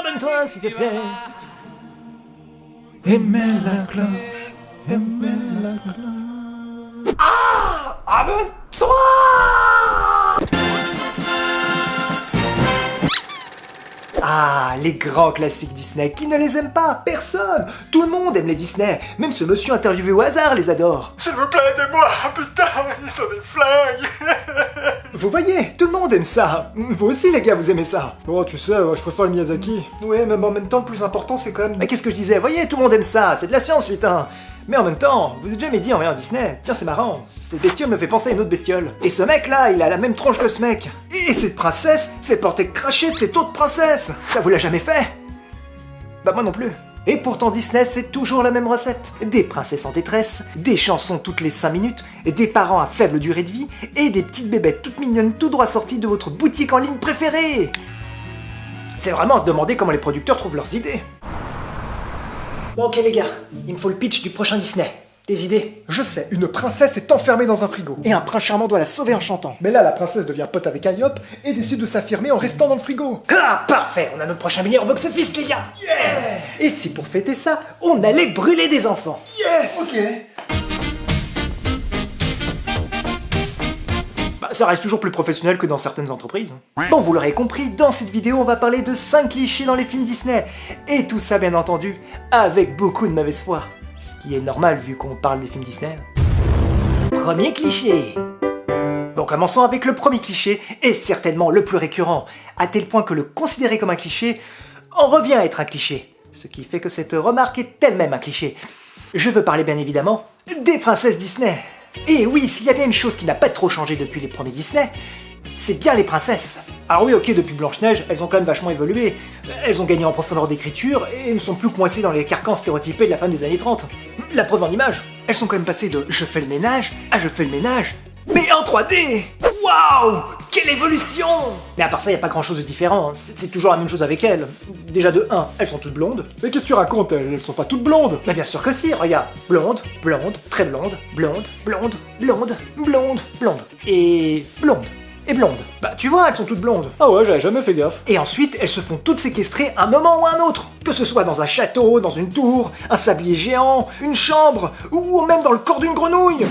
abonne-toi s'il te plaît. Et mets la cloche, et mets la cloche. Abonne-toi. Ah, les grands classiques Disney, qui ne les aime pas? Personne! Tout le monde aime les Disney, même ce monsieur interviewé au hasard les adore. S'il vous plaît, aidez-moi, putain, ils sont des flingues. Vous voyez, tout le monde aime ça. Vous aussi les gars, vous aimez ça. Oh, tu sais, je préfère le Miyazaki. Ouais, mais en même temps, le plus important c'est quand même... Mais qu'est-ce que je disais? Vous voyez, tout le monde aime ça, c'est de la science putain. Mais en même temps, vous êtes jamais dit en voyant Disney, tiens c'est marrant, cette bestiole me fait penser à une autre bestiole. Et ce mec là, il a la même tronche que ce mec. Et cette princesse, c'est portée crachée de cette autre princesse. Ça vous l'a jamais fait? Bah moi non plus. Et pourtant Disney c'est toujours la même recette. Des princesses en détresse, des chansons toutes les 5 minutes, des parents à faible durée de vie, et des petites bébêtes toutes mignonnes tout droit sorties de votre boutique en ligne préférée. C'est vraiment à se demander comment les producteurs trouvent leurs idées. Bon ok les gars, il me faut le pitch du prochain Disney. Des idées? Je sais, une princesse est enfermée dans un frigo. Et un prince charmant doit la sauver en chantant. Mais là, la princesse devient pote avec Ayope et décide de s'affirmer en restant dans le frigo. Ah, parfait! On a notre prochain milliard au box-office, les gars! Yeah! Et si pour fêter ça, on allait brûler des enfants? Yes! Ok. Bah, ça reste toujours plus professionnel que dans certaines entreprises. Bon, vous l'aurez compris, dans cette vidéo, on va parler de 5 clichés dans les films Disney. Et tout ça, bien entendu, avec beaucoup de mauvaise foi. Ce qui est normal vu qu'on parle des films Disney. Premier cliché. Bon, commençons avec le premier cliché, et certainement le plus récurrent, à tel point que le considérer comme un cliché en revient à être un cliché. Ce qui fait que cette remarque est elle-même un cliché. Je veux parler bien évidemment des princesses Disney. Et oui, s'il y a bien une chose qui n'a pas trop changé depuis les premiers Disney, c'est bien les princesses. Alors oui, ok, depuis Blanche-Neige, elles ont quand même vachement évolué. Elles ont gagné en profondeur d'écriture et ne sont plus coincées dans les carcans stéréotypés de la fin des années 30. La preuve en image. Elles sont quand même passées de « je fais le ménage » à « je fais le ménage », mais en 3D. Waouh! Quelle évolution! Mais à part ça, y a pas grand chose de différent, c'est toujours la même chose avec elles. Déjà de 1, elles sont toutes blondes. Mais qu'est-ce que tu racontes? Elles sont pas toutes blondes. Bah bien sûr que si, regarde. Blonde, blonde, très blonde, blonde, blonde, blonde, blonde, blonde. Et blonde. Et blonde. Bah tu vois, elles sont toutes blondes. Ah ouais, j'avais jamais fait gaffe. Et ensuite, elles se font toutes séquestrer un moment ou un autre. Que ce soit dans un château, dans une tour, un sablier géant, une chambre, ou même dans le corps d'une grenouille.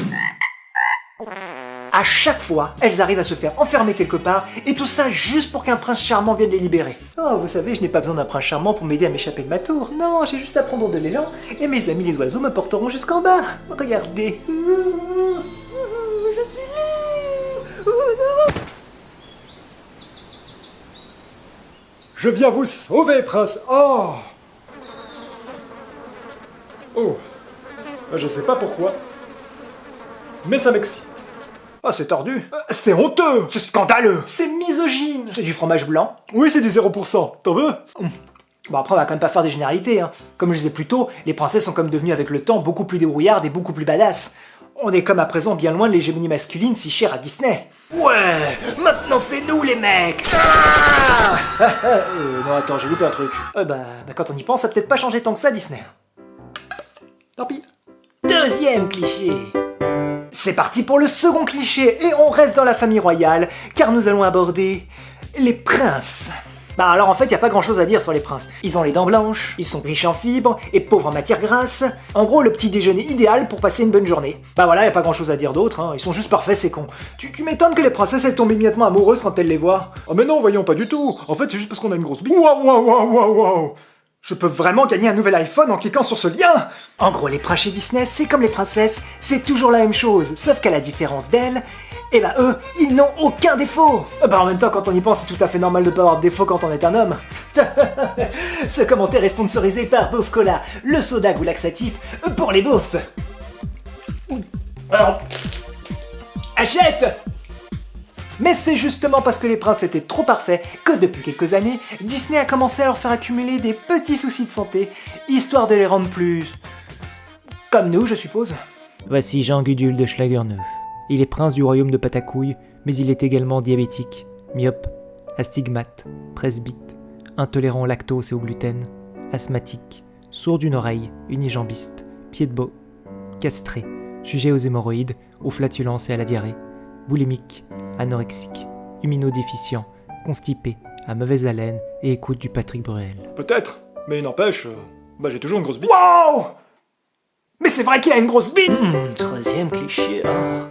À chaque fois, elles arrivent à se faire enfermer quelque part, et tout ça juste pour qu'un prince charmant vienne les libérer. Oh, vous savez, je n'ai pas besoin d'un prince charmant pour m'aider à m'échapper de ma tour. Non, j'ai juste à prendre de l'élan, et mes amis les oiseaux me porteront jusqu'en bas. Regardez. Je suis Je viens vous sauver, prince. Oh. Oh. Je sais pas pourquoi, mais ça m'excite. Oh, c'est tordu. C'est honteux. C'est scandaleux. C'est misogyne. C'est du fromage blanc. Oui, c'est du 0%. T'en veux? Bon après on va quand même pas faire des généralités, hein. Comme je disais plus tôt, les princesses sont comme devenues avec le temps beaucoup plus débrouillardes et beaucoup plus badass. On est comme à présent bien loin de l'hégémonie masculine si chère à Disney. Ouais, maintenant c'est nous les mecs. Non attends, j'ai loupé un truc. Bah quand on y pense, ça a peut-être pas changé tant que ça Disney. Tant pis. Deuxième cliché. C'est parti pour le second cliché, et on reste dans la famille royale, car nous allons aborder les princes. Bah alors en fait, y a pas grand chose à dire sur les princes. Ils ont les dents blanches, ils sont riches en fibres et pauvres en matières grasses. En gros, le petit déjeuner idéal pour passer une bonne journée. Bah voilà, y a pas grand chose à dire d'autre, hein. Ils sont juste parfaits, c'est con. Tu m'étonnes que les princesses elles tombent immédiatement amoureuses quand elles les voient. Oh mais non, voyons, pas du tout. En fait, c'est juste parce qu'on a une grosse bite. Waouh. Je peux vraiment gagner un nouvel iPhone en cliquant sur ce lien. En gros, les princes chez Disney, c'est comme les princesses, c'est toujours la même chose, sauf qu'à la différence d'elles, eh bah eux, ils n'ont aucun défaut. Bah en même temps, quand on y pense, c'est tout à fait normal de pas avoir de défaut quand on est un homme. Ce commentaire est sponsorisé par Beauf Cola, le soda goût laxatif pour les beaufs. Alors, achète! Mais c'est justement parce que les princes étaient trop parfaits que depuis quelques années, Disney a commencé à leur faire accumuler des petits soucis de santé, histoire de les rendre plus... comme nous, je suppose. Voici Jean Gudule de Schlagerneuf. Il est prince du royaume de Patacouille, mais il est également diabétique, myope, astigmate, presbyte, intolérant au lactose et au gluten, asthmatique, sourd d'une oreille, unijambiste, pied de beau, castré, sujet aux hémorroïdes, aux flatulences et à la diarrhée, boulimique, anorexique, immunodéficient, constipé, à mauvaise haleine et écoute du Patrick Bruel. Peut-être, mais n'empêche, j'ai toujours une grosse bite. Wow! Mais c'est vrai qu'il a une grosse bite. Troisième cliché.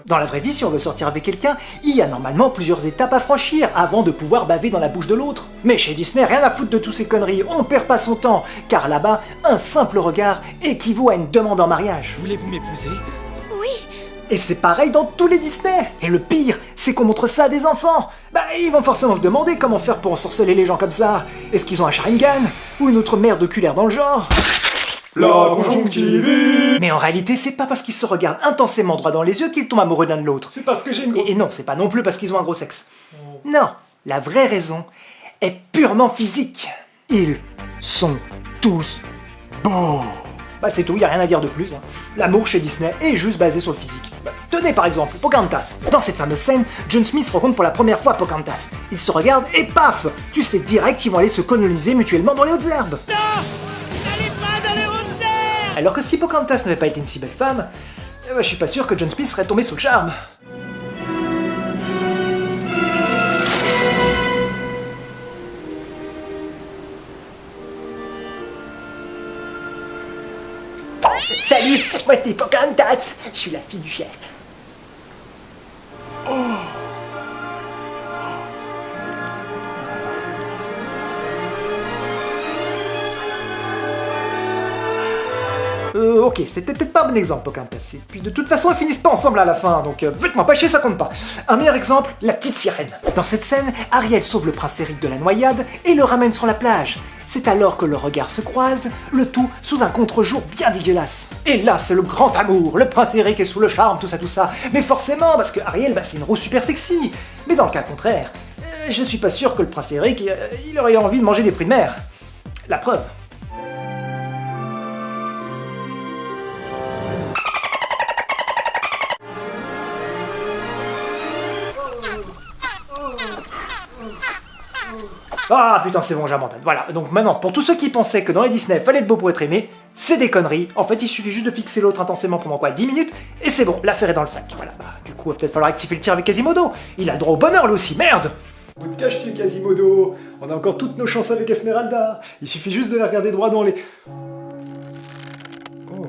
Dans la vraie vie, si on veut sortir avec quelqu'un, il y a normalement plusieurs étapes à franchir avant de pouvoir baver dans la bouche de l'autre. Mais chez Disney, rien à foutre de tous ces conneries, on perd pas son temps, car là-bas, un simple regard équivaut à une demande en mariage. Voulez-vous m'épouser? Et c'est pareil dans tous les Disney. Et le pire, c'est qu'on montre ça à des enfants. Ils vont forcément se demander comment faire pour ensorceler les gens comme ça. Est-ce qu'ils ont un Sharingan? Ou une autre merde oculaire dans le genre? La conjonctivite. Mais en réalité, c'est pas parce qu'ils se regardent intensément droit dans les yeux qu'ils tombent amoureux l'un de l'autre. C'est parce que j'ai une grosse... Et non, c'est pas non plus parce qu'ils ont un gros sexe. Non, la vraie raison est purement physique. Ils sont tous beaux. C'est tout, y a rien à dire de plus. L'amour chez Disney est juste basé sur le physique. Tenez par exemple, Pocahontas. Dans cette fameuse scène, John Smith rencontre pour la première fois Pocahontas. Ils se regardent et paf! Tu sais direct qu'ils vont aller se coloniser mutuellement dans les hautes herbes. Non! N'allez pas dans les hautes herbes! Alors que si Pocahontas n'avait pas été une si belle femme, je suis pas sûr que John Smith serait tombé sous le charme. Salut, moi c'est Pocahontas, je suis la fille du chef. Ok, c'était peut-être pas un bon exemple, Pocahontas. Et puis de toute façon, ils finissent pas ensemble à la fin, donc faites-moi pas chier, ça compte pas. Un meilleur exemple, la petite sirène. Dans cette scène, Ariel sauve le prince Eric de la noyade et le ramène sur la plage. C'est alors que leurs regards se croisent, le tout sous un contre-jour bien dégueulasse. Et là, c'est le grand amour, le prince Eric est sous le charme, tout ça. Mais forcément, parce que Ariel, c'est une roue super sexy. Mais dans le cas contraire, je suis pas sûr que le prince Eric, il aurait envie de manger des fruits de mer. La preuve. Ah putain, c'est bon, j'abandonne. Voilà, donc maintenant, pour tous ceux qui pensaient que dans les Disney, fallait être beau pour être aimé, c'est des conneries. En fait, il suffit juste de fixer l'autre intensément pendant 10 minutes, et c'est bon, l'affaire est dans le sac. Voilà, du coup, il va peut-être falloir rectifier le tir avec Quasimodo. Il a le droit au bonheur, lui aussi, merde! Bout de cache-tu, Quasimodo. On a encore toutes nos chances avec Esmeralda. Il suffit juste de la regarder droit dans les... Oh.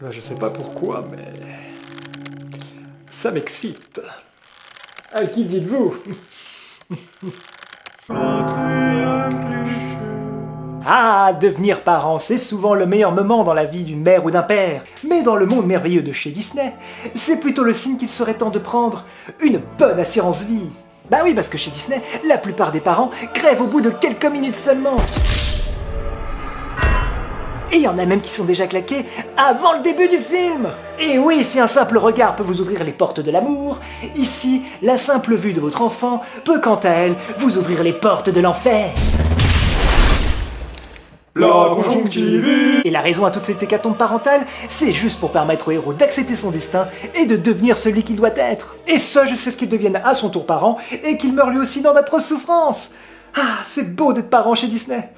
Je sais pas pourquoi, mais... ça m'excite. À qui dites-vous? Ah, devenir parent, c'est souvent le meilleur moment dans la vie d'une mère ou d'un père. Mais dans le monde merveilleux de chez Disney, c'est plutôt le signe qu'il serait temps de prendre une bonne assurance vie. Oui, parce que chez Disney, la plupart des parents crèvent au bout de quelques minutes seulement. Et il y en a même qui sont déjà claqués avant le début du film. Et oui, si un simple regard peut vous ouvrir les portes de l'amour, ici, la simple vue de votre enfant peut quant à elle vous ouvrir les portes de l'enfer. La conjonctivite. Et la raison à toute cette hécatombe parentale, c'est juste pour permettre au héros d'accepter son destin et de devenir celui qu'il doit être. Et ce, je sais ce qu'il devienne à son tour parent et qu'il meure lui aussi dans d'atroces souffrances. Ah, c'est beau d'être parent chez Disney.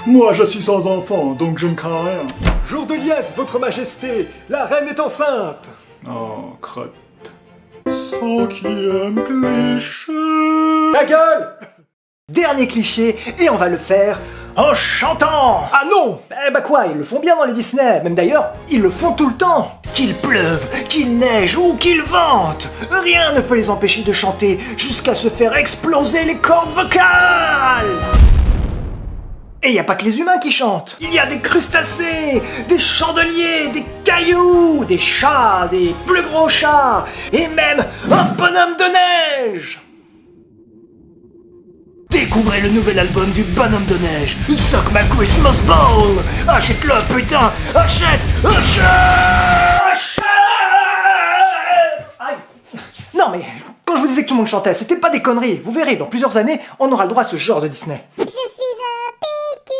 Moi, je suis sans enfant, donc je ne crains rien. Jour de liesse, votre majesté, la reine est enceinte. Oh, crotte. 5e cliché. Ta gueule! Dernier cliché, et on va le faire en chantant! Ah non! Quoi, ils le font bien dans les Disney, même d'ailleurs, ils le font tout le temps! Qu'il pleuve, qu'il neige ou qu'il vente, rien ne peut les empêcher de chanter jusqu'à se faire exploser les cordes vocales! Et y a pas que les humains qui chantent, il y a des crustacés, des chandeliers, des cailloux, des chats, des plus gros chats, et même un bonhomme de neige! Découvrez le nouvel album du bonhomme de neige, Suck My Christmas Ball! Achète-le, putain! Achète! Aïe! Non mais, quand je vous disais que tout le monde chantait, c'était pas des conneries. Vous verrez, dans plusieurs années, on aura le droit à ce genre de Disney. Je suis un PQ.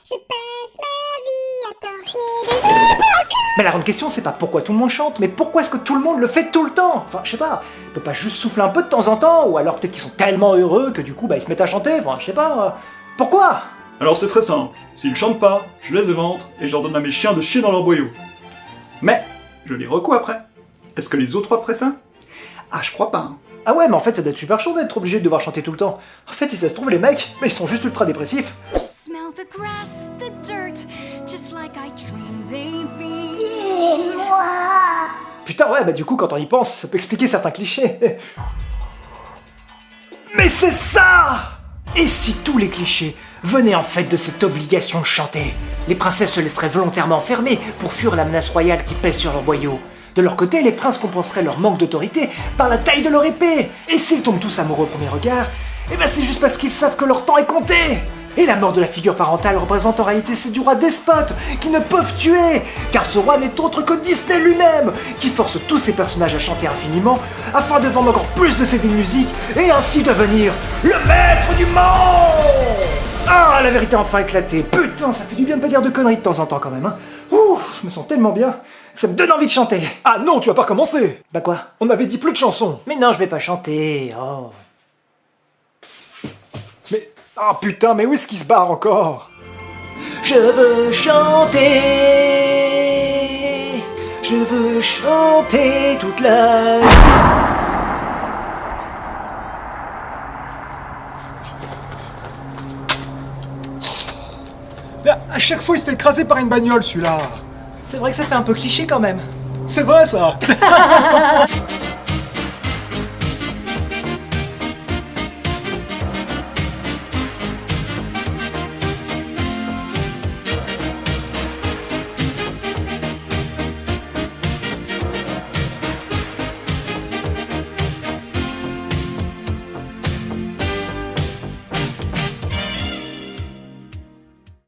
Je passe ma vie à torcher des... Mais la grande question, c'est pas pourquoi tout le monde chante, mais pourquoi est-ce que tout le monde le fait tout le temps? Enfin, je sais pas, on peut pas juste souffler un peu de temps en temps, ou alors peut-être qu'ils sont tellement heureux que du coup, ils se mettent à chanter, enfin, je sais pas, pourquoi? Alors c'est très simple, s'ils chantent pas, je les éventre et je leur donne à mes chiens de chier dans leur boyau. Mais, je les recoue après. Est-ce que les autres trois feraient ça? Ah, je crois pas. Hein. Ah ouais, mais en fait, ça doit être super chaud d'être obligé de devoir chanter tout le temps. En fait, si ça se trouve, les mecs, mais ils sont juste ultra dépressifs. Smell the grass, the dirt, just like I dreamed they'd be. Tuez-moi. Putain, ouais, bah du coup, quand on y pense, ça peut expliquer certains clichés. Mais c'est ça! Et si tous les clichés venaient en fait de cette obligation de chanter? Les princesses se laisseraient volontairement enfermer pour fuir la menace royale qui pèse sur leur boyau. De leur côté, les princes compenseraient leur manque d'autorité par la taille de leur épée. Et s'ils tombent tous amoureux au premier regard, eh ben c'est juste parce qu'ils savent que leur temps est compté. Et la mort de la figure parentale représente en réalité celle du roi despote, qui ne peuvent tuer, car ce roi n'est autre que Disney lui-même, qui force tous ses personnages à chanter infiniment, afin de vendre encore plus de CD de musique, et ainsi devenir le maître du monde. Ah, la vérité a enfin éclaté. Putain, ça fait du bien de pas dire de conneries de temps en temps quand même, hein. Ouh, je me sens tellement bien que ça me donne envie de chanter. Ah non, tu vas pas recommencer. Bah quoi? On avait dit plus de chansons. Mais non, je vais pas chanter, oh. Mais... Ah putain, mais où est-ce qu'il se barre encore? Je veux chanter, je veux chanter toute la... Mais à chaque fois, il se fait écraser par une bagnole, celui-là. C'est vrai que ça fait un peu cliché quand même. C'est vrai, ça.